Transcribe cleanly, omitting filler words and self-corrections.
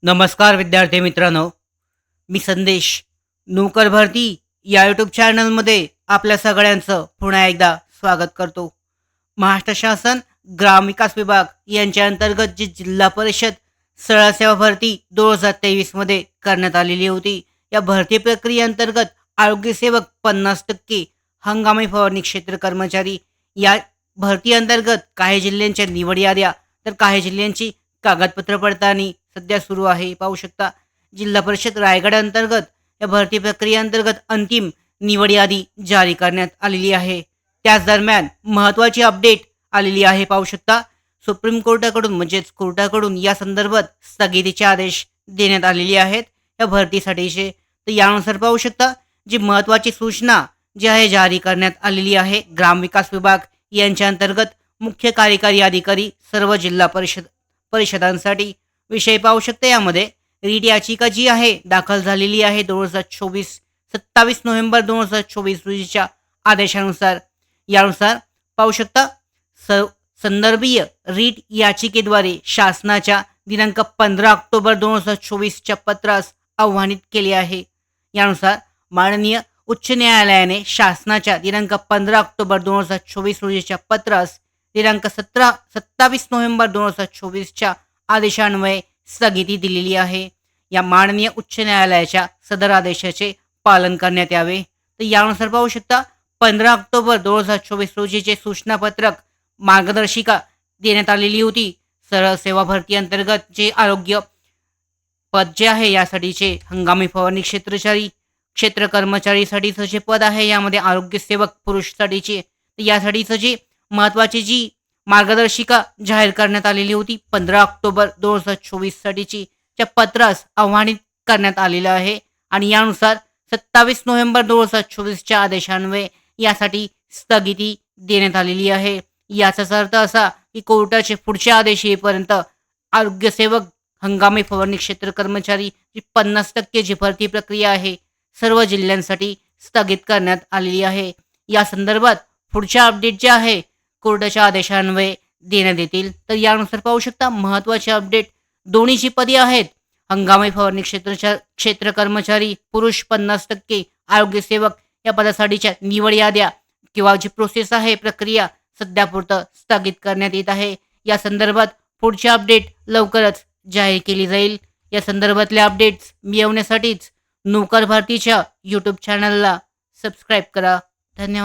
नमस्कार विद्यार्थी मित्रांनो, मी संदेश. नोकर भरती या यूट्यूब चॅनलमध्ये आपल्या सगळ्यांचं पुन्हा एकदा स्वागत करतो. महाराष्ट्र शासन ग्रामविकास विभाग यांच्या अंतर्गत जी जिल्हा परिषद सरळ सेवा भरती 2023 करण्यात आलेली होती. या भरती प्रक्रियेअंतर्गत आरोग्यसेवक 50% हंगामी फवारणी क्षेत्र कर्मचारी या भरती अंतर्गत काही जिल्ह्यांच्या निवड याद्या तर काही जिल्ह्यांची कागदपत्र पडताळणी सध्या सुरू आहे. पाहू शकता जिल्हा परिषद रायगड अंतर्गत या भरती प्रक्रियेअंतर्गत अंतिम निवड यादी जारी करण्यात आलेली आहे. त्याच दरम्यान महत्त्वाची अपडेट आलेली आहे. पाहू शकता सुप्रीम कोर्टाकडून म्हणजेच कोर्टाकडून या संदर्भात स्थगितीचे आदेश देण्यात आलेले आहेत या भरतीसाठीचे. तर यानुसार पाहू शकता जी महत्त्वाची सूचना जी आहे जारी करण्यात आलेली आहे. ग्रामविकास विभाग यांच्या अंतर्गत मुख्य कार्यकारी अधिकारी सर्व जिल्हा परिषदांसाठी विषय पाहू शकता. यामध्ये रीट याचिका जी आहे दाखल झालेली आहे 27 नोव्हेंबर 2024 रोजीच्या आदेशानुसार. यानुसार पाहू शकता संदर्भीय रीट याचिकेद्वारे शासनाच्या दिनांक 15 ऑक्टोबर 2024च्या पत्रास आव्हानित केले आहे. यानुसार माननीय उच्च न्यायालयाने शासनाच्या दिनांक 15 ऑक्टोबर 2024 रोजीच्या पत्रास दिनांक 27 नोव्हेंबर 2024च्या आदेशान्वये स्थगिती दिलेली आहे. या माननीय उच्च न्यायालयाच्या सदर आदेशाचे पालन करण्यात यावे. तर यानुसार पाहू शकता 15 ऑक्टोबर 2024 रोजीचे सूचनापत्रक मार्गदर्शिका देण्यात आलेली होती. सरळ सेवा भरती अंतर्गत जे आरोग्य पद जे आहे यासाठीचे हंगामी फवारणी क्षेत्र कर्मचारीसाठीचं जे पद आहे यामध्ये आरोग्य सेवक पुरुषसाठीचे यासाठीचं जे महत्त्वाची जी मार्गदर्शिका जाहीर करण्यात आलेली होती 15 ऑक्टोबर 2024 साठीची च्या पत्रास आव्हानित करण्यात आलेलं आहे. आणि यानुसार 27 नोव्हेंबर 2024च्या आदेशान्वये यासाठी स्थगिती देण्यात आलेली आहे. याचाच अर्थ असा की कोर्टाचे पुढचे आदेश येईपर्यंत आरोग्यसेवक हंगामी फवारणी क्षेत्र कर्मचारी जी 50% जी भरती प्रक्रिया आहे सर्व जिल्ह्यांसाठी स्थगित करण्यात आलेली आहे. या संदर्भात पुढच्या अपडेट जे आहे कोर्टाच्या आदेशान्वये देण्यात येतील. तर यानुसार पाहू शकता महत्त्वाचे अपडेट दोन्ही जी पदे आहेत हंगामी फवारणी क्षेत्र कर्मचारी पुरुष 50% आरोग्यसेवक या पदासाठीच्या निवड याद्या किंवा जी प्रोसेस आहे प्रक्रिया सध्यापुरतं स्थगित करण्यात येत आहे. या संदर्भात पुढचे अपडेट लवकरच जाहीर केली जाईल. या संदर्भातले अपडेट्स मिळवण्यासाठीच नोकर भारतीच्या यूट्यूब चॅनलला सबस्क्राईब करा. धन्यवाद.